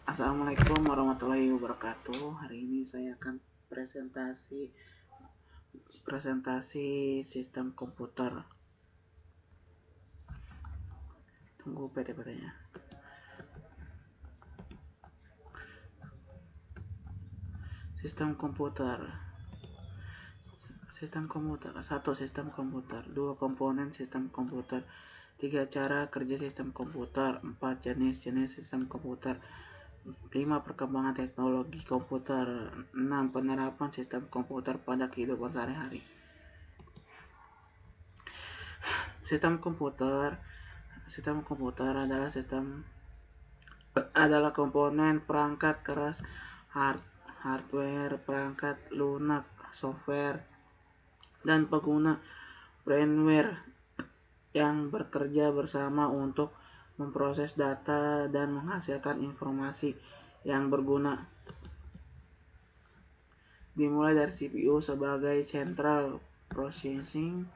Assalamualaikum warahmatullahi wabarakatuh. Hari ini saya akan presentasi sistem komputer. Tunggu PT-nya. Sistem komputer. 1. Sistem komputer. 2. Komponen sistem komputer. 3. Cara kerja sistem komputer. 4. Jenis-jenis sistem komputer. 5. Perkembangan teknologi komputer. 6. Penerapan sistem komputer pada kehidupan sehari-hari. Sistem komputer adalah komponen perangkat keras, hardware, perangkat lunak, software, dan pengguna firmware yang bekerja bersama untuk memproses data dan menghasilkan informasi yang berguna. Dimulai dari CPU sebagai Central Processing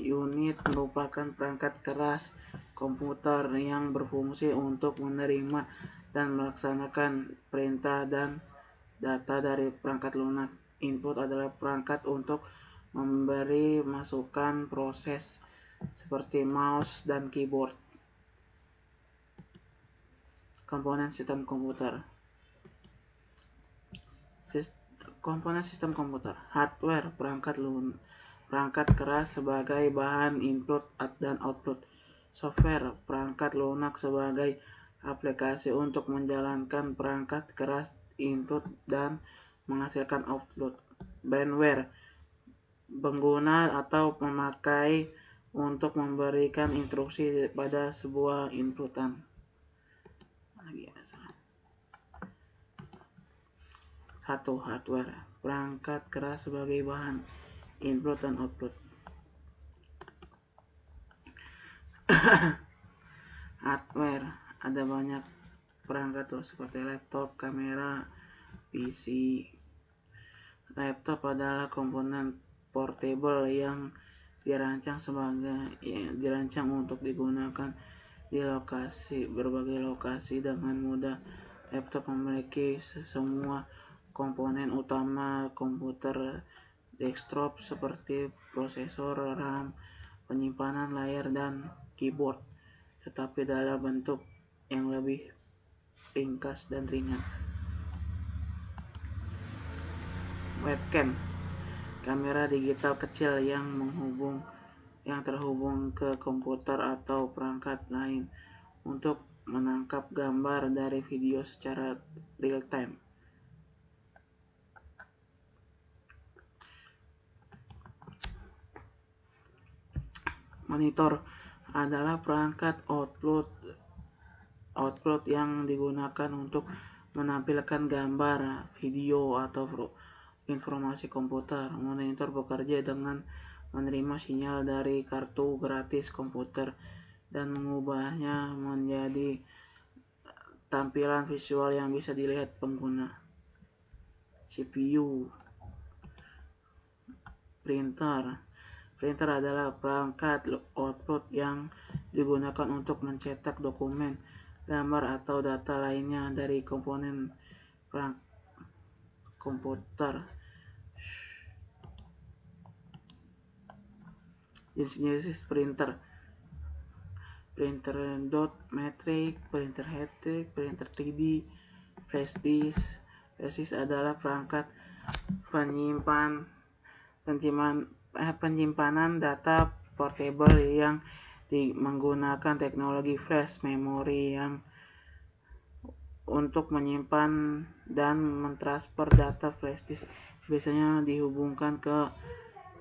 Unit, merupakan perangkat keras komputer yang berfungsi untuk menerima dan melaksanakan perintah dan data dari perangkat lunak. Input adalah perangkat untuk memberi masukan proses seperti mouse dan keyboard. Komponen sistem komputer. Komponen sistem komputer. Hardware, perangkat keras sebagai bahan input dan output. Software, perangkat lunak sebagai aplikasi untuk menjalankan perangkat keras input dan menghasilkan output. Firmware, pengguna atau pemakai untuk memberikan instruksi pada sebuah inputan. 1. Hardware, perangkat keras sebagai bahan input dan output. Hardware, ada banyak perangkat seperti laptop, kamera, PC. Laptop adalah komponen portable yang dirancang untuk digunakan di berbagai lokasi dengan mudah. Laptop memiliki semua komponen utama komputer desktop seperti prosesor, RAM, penyimpanan, layar, dan keyboard, tetapi dalam bentuk yang lebih ringkas dan ringan. Webcam, kamera digital kecil yang terhubung ke komputer atau perangkat lain untuk menangkap gambar dari video secara real time. Monitor adalah perangkat output yang digunakan untuk menampilkan gambar, video, atau informasi komputer. Monitor bekerja dengan menerima sinyal dari kartu gratis komputer dan mengubahnya menjadi tampilan visual yang bisa dilihat pengguna. CPU. Printer adalah perangkat output yang digunakan untuk mencetak dokumen, gambar, atau data lainnya dari komponen komputer. Jenis printer: printer dot matrix, printer high-tech, printer 3D, flash disk. Flash disk adalah perangkat penyimpanan data portable yang menggunakan teknologi flash memori yang untuk menyimpan dan mentransfer data. Flash disk biasanya dihubungkan ke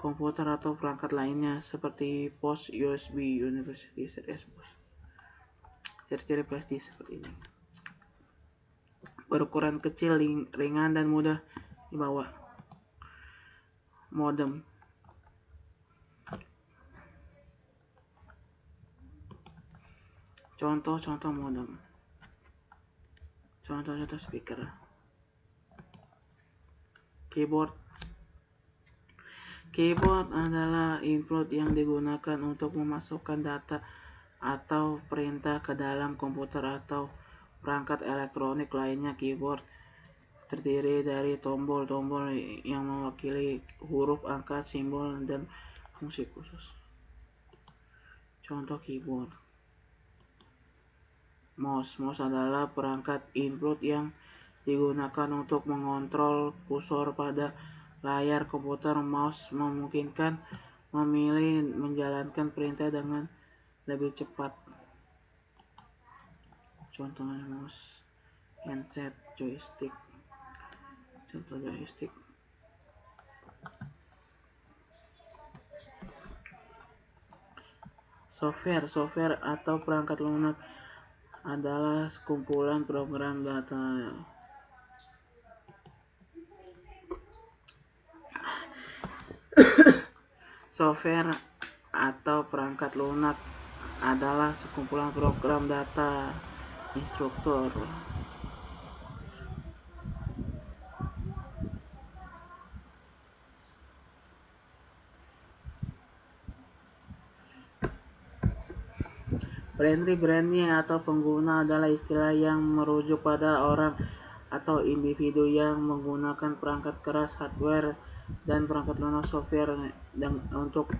komputer atau perangkat lainnya seperti pos USB, University Series Bus. Ciri-ciri flash disk seperti ini: berukuran kecil, ringan, dan mudah dibawa. Modem. Contoh modem. Contoh speaker. Keyboard adalah input yang digunakan untuk memasukkan data atau perintah ke dalam komputer atau Perangkat elektronik lainnya keyboard terdiri dari tombol-tombol yang mewakili huruf, angka, simbol, dan fungsi khusus. Contoh keyboard. Mouse adalah perangkat input yang digunakan untuk mengontrol kursor pada layar komputer. Mouse memungkinkan memilih menjalankan perintah dengan lebih cepat. Contohnya mouse, handset, joystick. Contoh joystick. Software atau perangkat lunak adalah sekumpulan program data software atau perangkat lunak adalah sekumpulan program data instruktur. Branding atau pengguna adalah istilah yang merujuk pada orang atau individu yang menggunakan perangkat keras, hardware, dan perangkat lunak software untuk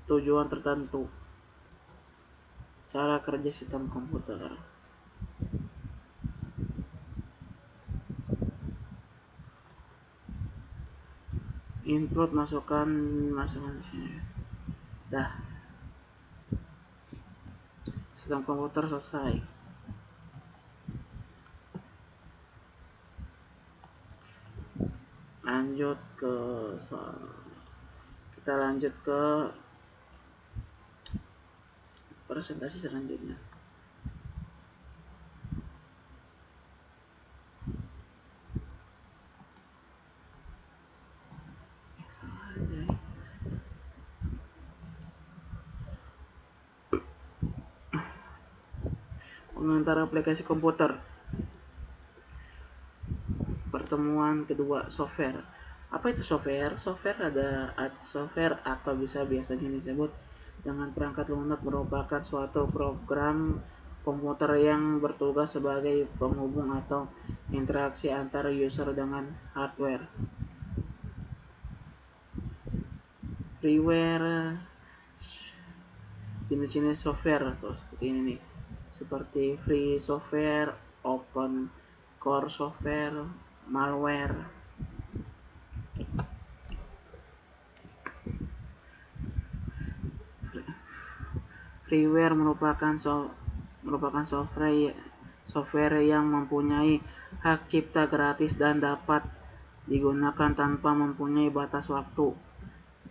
tujuan tertentu. Cara kerja sistem komputer. Input masukkan sini. Sistem komputer selesai. Kita lanjut ke presentasi selanjutnya. Pengantar aplikasi komputer. Pertemuan kedua, software. Apa itu software? Software atau biasanya disebut dengan perangkat lunak merupakan suatu program komputer yang bertugas sebagai penghubung atau interaksi antara user dengan hardware. Freeware, jenis-jenis software atau seperti ini nih, seperti free software, open core software, malware. Freeware merupakan software yang mempunyai hak cipta gratis dan dapat digunakan tanpa mempunyai batas waktu,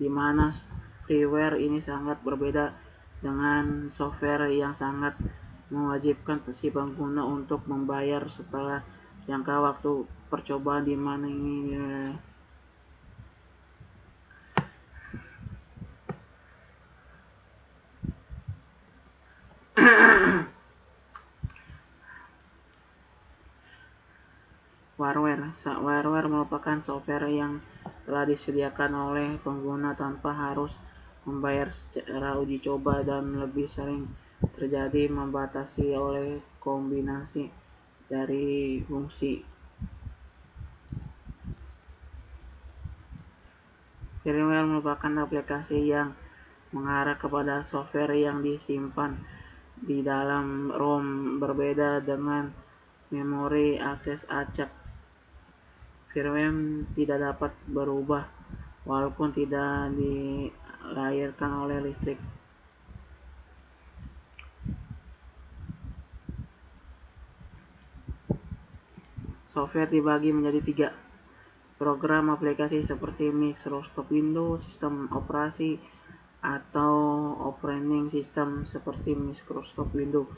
di mana freeware ini sangat berbeda dengan software yang sangat mewajibkan si pengguna untuk membayar setelah jangka waktu percobaan, di mana ini Wareware merupakan software yang telah disediakan oleh pengguna tanpa harus membayar secara uji coba dan lebih sering terjadi membatasi oleh kombinasi dari fungsi. Firmware merupakan aplikasi yang mengarah kepada software yang disimpan di dalam ROM, berbeda dengan memori akses acak. Firmware tidak dapat berubah walaupun tidak dilahirkan oleh listrik. Software dibagi menjadi 3. Program aplikasi seperti Microsoft Windows, sistem operasi atau operating system seperti Microsoft Windows,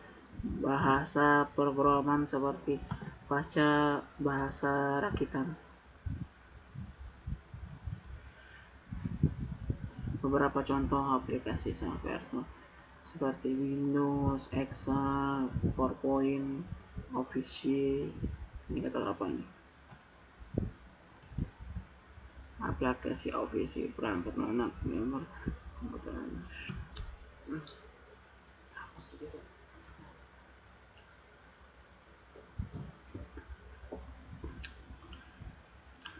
bahasa pemrograman seperti bahasa rakitan. Beberapa contoh aplikasi software seperti Windows, Excel, PowerPoint, Office. Ini kata apa ini? Aplikasi Office, perangkat lunak member komputer.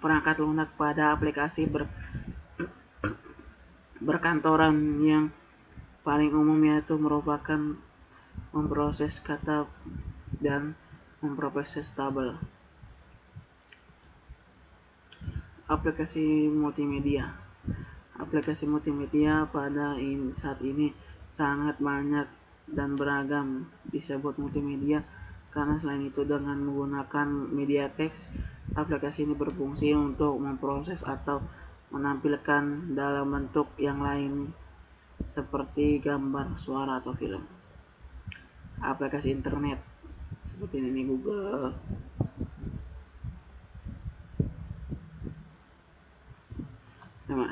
perangkat lunak pada aplikasi berkantoran yang paling umum yaitu merupakan memproses kata dan memproses tabel. Aplikasi multimedia. Aplikasi multimedia pada saat ini sangat banyak dan beragam. Disebut multimedia karena selain itu dengan menggunakan media teks, aplikasi ini berfungsi untuk memproses atau menampilkan dalam bentuk yang lain seperti gambar, suara, atau film. Aplikasi internet seperti ini Google.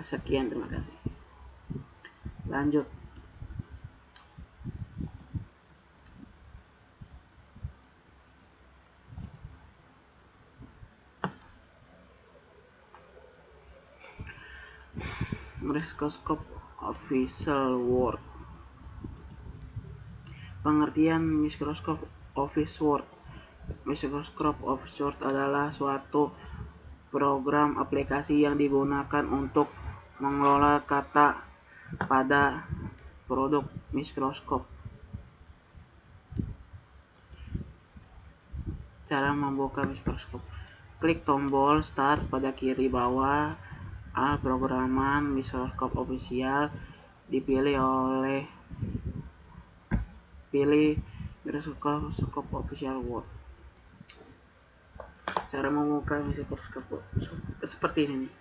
Sekian, terima kasih. Lanjut. Microsoft Official Word. Pengertian Microsoft Office Word. Microsoft Office Word adalah suatu program aplikasi yang digunakan untuk mengelola kata pada produk Microsoft. Cara membuka Microsoft: klik tombol Start pada kiri bawah. Programan Microsoft Official dipilih pilih Microsoft Official Word. Cara membuka Microsoft Word seperti ini nih.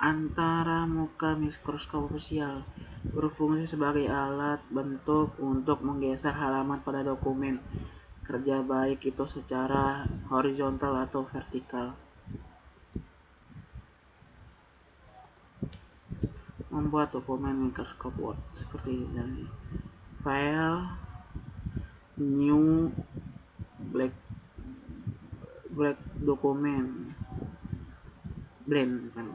Antara muka Microsoft Official berfungsi sebagai alat bentuk untuk menggeser halaman pada dokumen kerja baik itu secara horizontal atau vertikal. Membuat dokumen Microsoft Word seperti ini. File, new, blank dokumen, blank kan.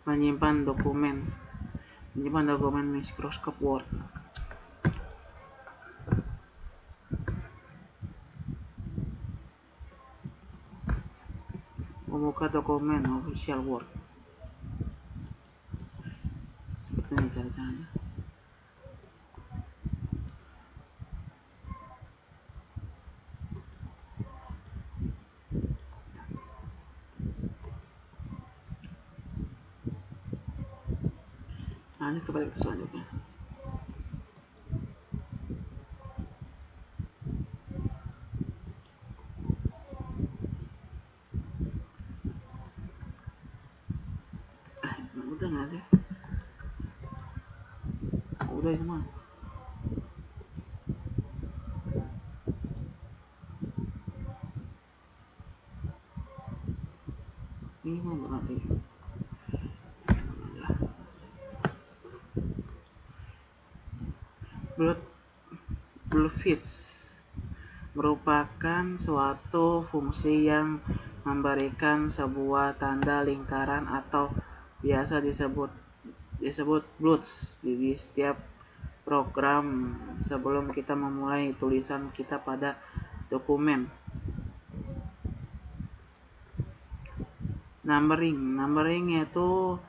Menyimpan dokumen Microsoft Word. Membuka dokumen Official Word seperti ini caranya. Lanjut kepada selanjutnya. Udah nggak sih? Udah semua. Ini mau berarti. Bluefits merupakan suatu fungsi yang memberikan sebuah tanda lingkaran atau biasa disebut bloods di setiap program sebelum kita memulai tulisan kita pada dokumen. Numbering yaitu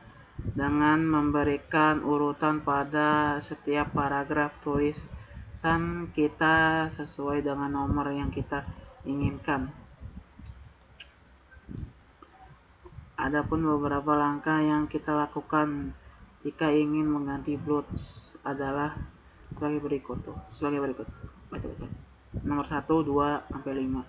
dengan memberikan urutan pada setiap paragraf tulisan kita sesuai dengan nomor yang kita inginkan. Adapun beberapa langkah yang kita lakukan jika ingin mengganti bloods adalah sebagai berikut. Baca. Nomor 1, 2, sampai 5.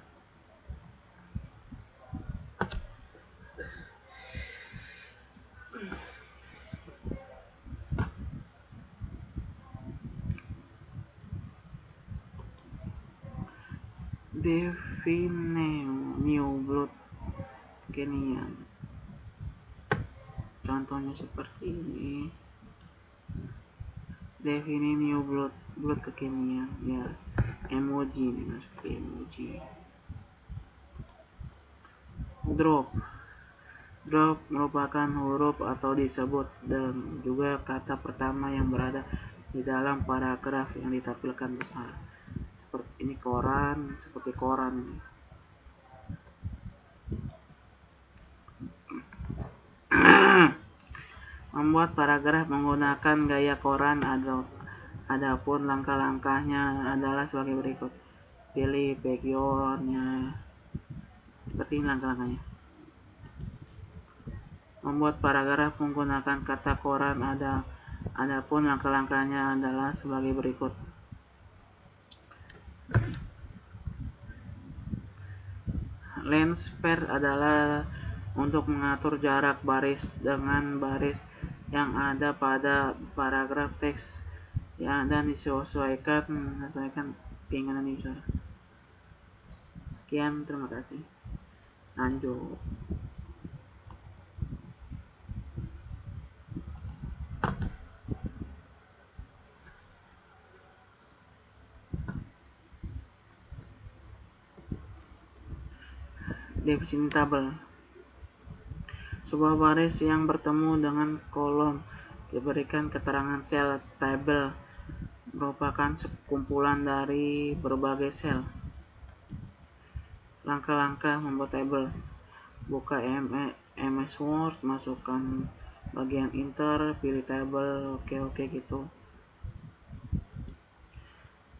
Defineo New Blood Kenian. Contohnya seperti ini. Defineo New Blood kekinian, ya emoji nih, seperti emoji. Drop merupakan huruf atau disebut dan juga kata pertama yang berada di dalam paragraf yang ditampilkan besar. Seperti ini koran, seperti koran ini. Membuat paragraf menggunakan gaya koran, adapun langkah-langkahnya adalah sebagai berikut. Pilih background-nya. Seperti ini langkah-langkahnya. Membuat paragraf menggunakan kata koran, adapun langkah-langkahnya adalah sebagai berikut. Lens pair adalah untuk mengatur jarak baris dengan baris yang ada pada paragraf teks ya, dan disesuaikan keinginan user. Sekian, terima kasih. Lanjut. Definisi tabel. Sebuah baris yang bertemu dengan kolom diberikan keterangan sel. Tabel merupakan sekumpulan dari berbagai sel. Langkah-langkah membuat tabel. Buka MS Word, masukkan bagian enter, pilih tabel, oke gitu.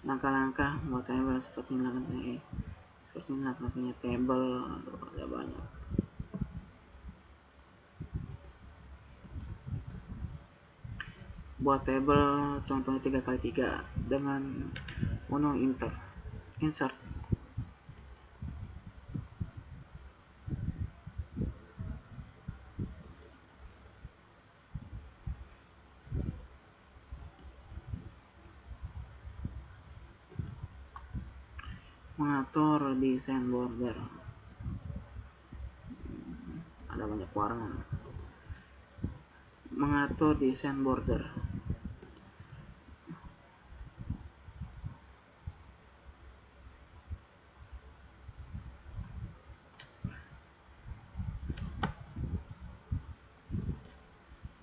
Langkah-langkah membuat tabel seperti ini. Seperti ini langkahnya tabel, ada banyak. Buat tabel contohnya 3x3 dengan menu insert. Mengatur desain border, ada banyak warna. Mengatur desain border.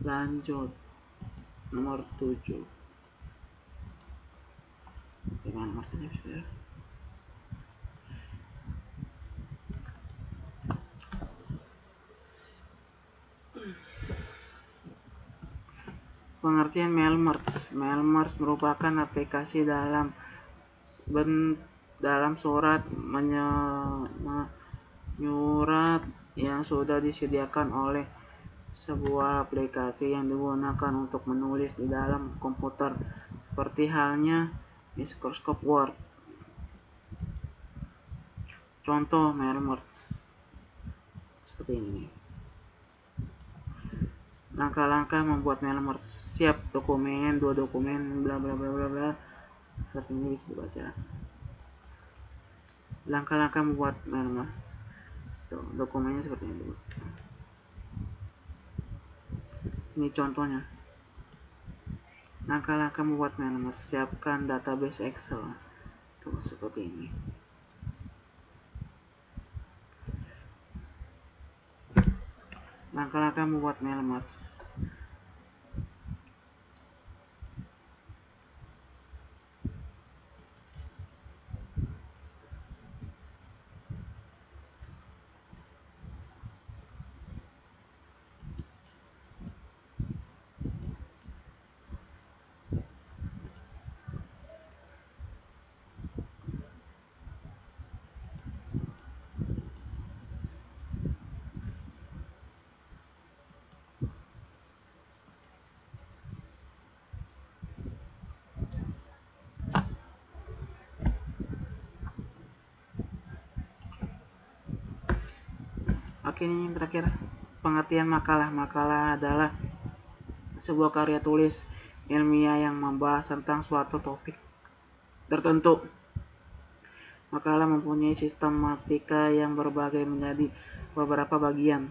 Lanjut, nomor 7. Gimana nomor 7 sudah? Pengertian mail merge. Mail merge merupakan aplikasi dalam surat menyurat yang sudah disediakan oleh sebuah aplikasi yang digunakan untuk menulis di dalam komputer, seperti halnya Microsoft Word. Contoh mail merge seperti ini. Langkah-langkah membuat mail merge. Siap dokumen, 2 dokumen, bla bla bla bla bla. Seperti ini bisa dibaca. Langkah-langkah membuat mail merge. Dokumennya seperti ini dulu. Ini contohnya. Langkah-langkah membuat mail merge. Siapkan database Excel. Tuh seperti ini. Langkah-langkah membuat mail merge. Oke, ini yang terakhir, pengertian makalah. Makalah adalah sebuah karya tulis ilmiah yang membahas tentang suatu topik tertentu. Makalah mempunyai sistematika yang berbagi menjadi beberapa bagian.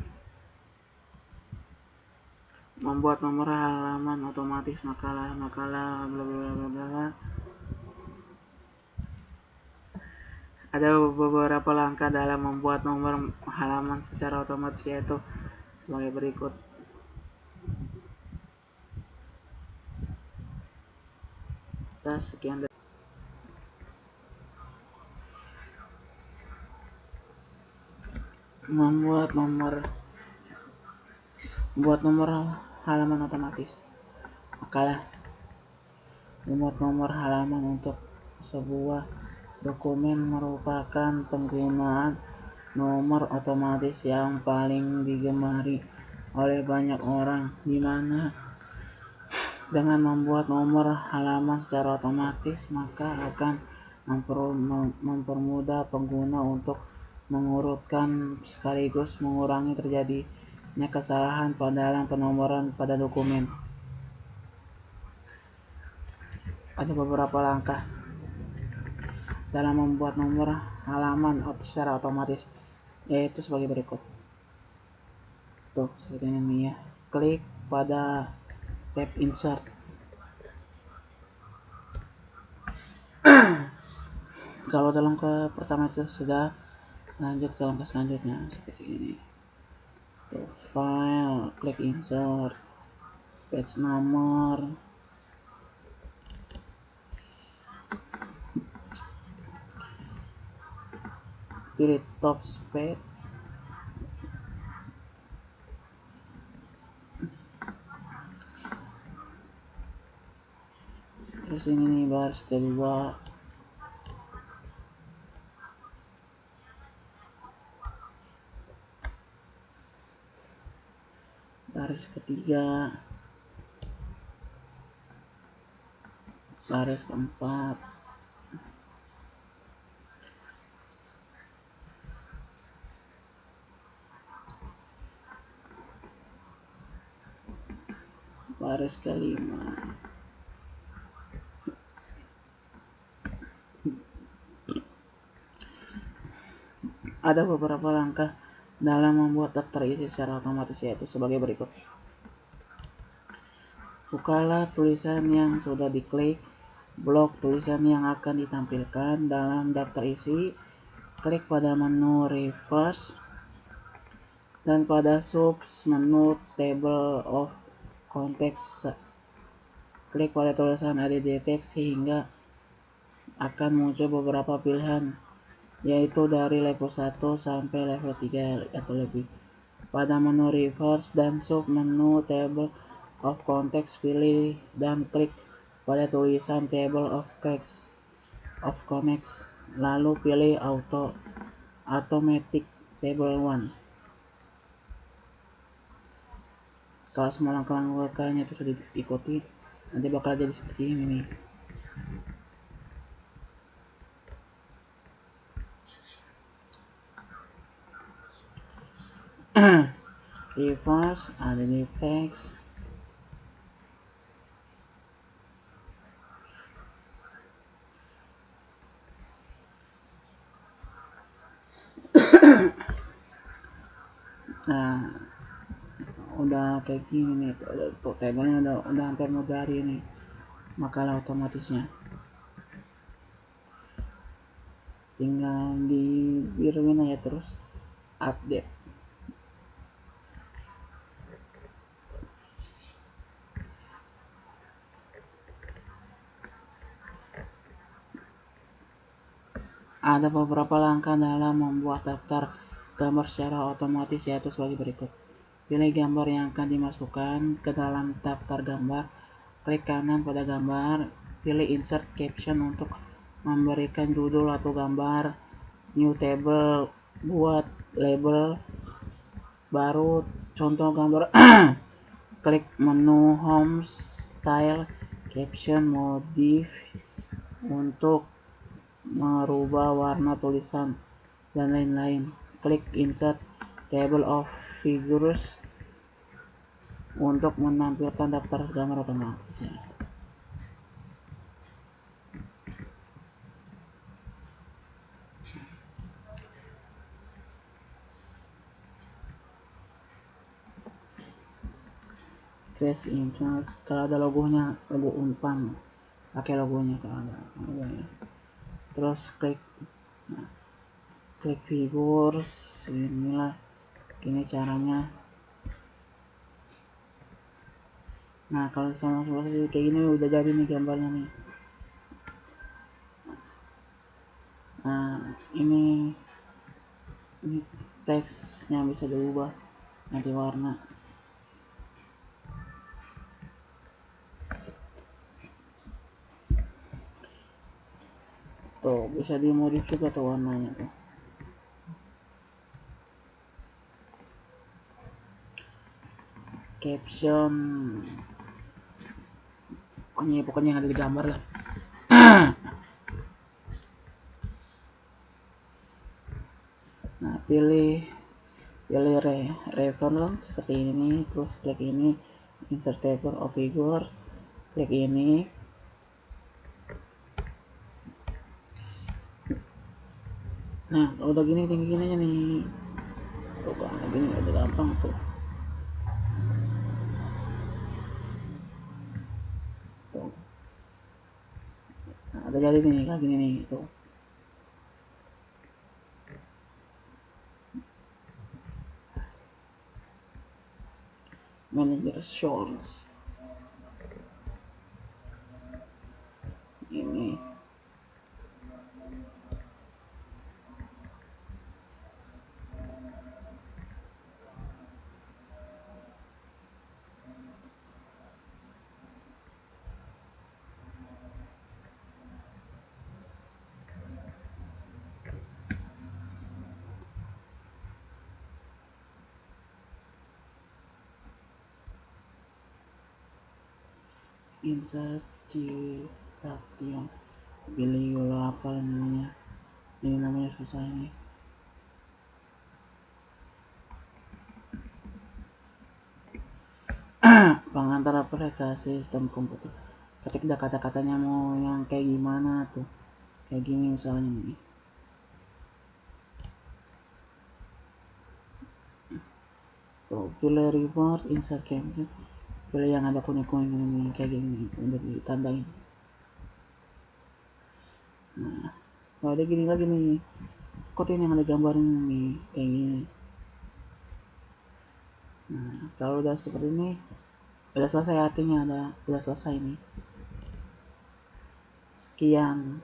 Membuat nomor halaman otomatis makalah bla bla bla bla. Ada beberapa langkah dalam membuat nomor halaman secara otomatis, yaitu sebagai berikut. Sekian. Membuat nomor halaman otomatis. Makalah membuat nomor halaman untuk sebuah dokumen merupakan penggunaan nomor otomatis yang paling digemari oleh banyak orang, di mana dengan membuat nomor halaman secara otomatis maka akan mempermudah pengguna untuk mengurutkan sekaligus mengurangi terjadinya kesalahan dalam penomoran pada dokumen. Ada beberapa langkah dalam membuat nomor halaman secara otomatis, yaitu sebagai berikut. Tuh, seperti ini ya. Klik pada tab insert. Kalau dalam ke pertama itu sudah, lanjut ke langkah selanjutnya seperti ini. Tuh, file, klik insert, page number, pilih top page, terus ini nih baris kedua, baris ketiga, baris keempat, baris kelima. Ada beberapa langkah dalam membuat daftar isi secara otomatis, yaitu sebagai berikut. Bukalah tulisan yang sudah diklik, blok tulisan yang akan ditampilkan dalam daftar isi, klik pada menu reverse, dan pada sub menu table of contents, klik pada tulisan edit text hingga akan muncul beberapa pilihan, yaitu dari level 1 sampai level 3 atau lebih. Pada menu reverse dan sub menu table of contents, pilih dan klik pada tulisan table of contents, lalu pilih automatic table 1. Kalau semua langkah-langkahnya itu sudah diikuti, nanti bakal jadi seperti ini nih. Reverse, ada di text, nah udah kayak gini nih, tuh tabelnya udah hampir mau dari nih makalah otomatisnya, tinggal dibiruin aja terus update. Ada beberapa langkah dalam membuat daftar gambar secara otomatis, yaitu sebagai berikut. Pilih gambar yang akan dimasukkan ke dalam daftar gambar, klik kanan pada gambar, pilih insert caption untuk memberikan judul atau gambar, new table, buat label baru, contoh gambar. Klik menu home, style, caption, modif untuk merubah warna tulisan dan lain-lain. Klik insert table of figures untuk menampilkan daftar gambar otomatis ya. face in, kalau ada logonya, logo Unpam pakai logonya kalau ada logonya. Terus klik, nah, klik figures, inilah gini caranya. Nah kalau sama seperti kayak gini udah jadi nih gambarnya nih. Nah ini teksnya bisa diubah nanti warna. Tuh bisa dimodif juga tuh warnanya tuh. Caption pokoknya yang ada di gambar lah. Nah pilih reference seperti ini, terus klik ini insert table of figure, klik ini. Nah kalau udah gini tinggi aja nih tuh, kalau gini udah gampang tuh. Nah, udah jadi nih kayak gini nih tuh. Manager show ini. Insert citation, pilih apa namanya, ini namanya susah ini. Pengantar aplikasi sistem komputer, ketik dah kata-katanya mau yang kayak gimana tuh, kayak gini misalnya nih. Tuh pilih reverse insert caption, pilih yang ada kuning-kuning ini kayak gini udah ditandain. Nah kalau ada gini lagi nih, kok ini yang ada gambarnya nih kayak gini. Nah kalau udah seperti ini udah selesai, artinya udah selesai nih. Sekian.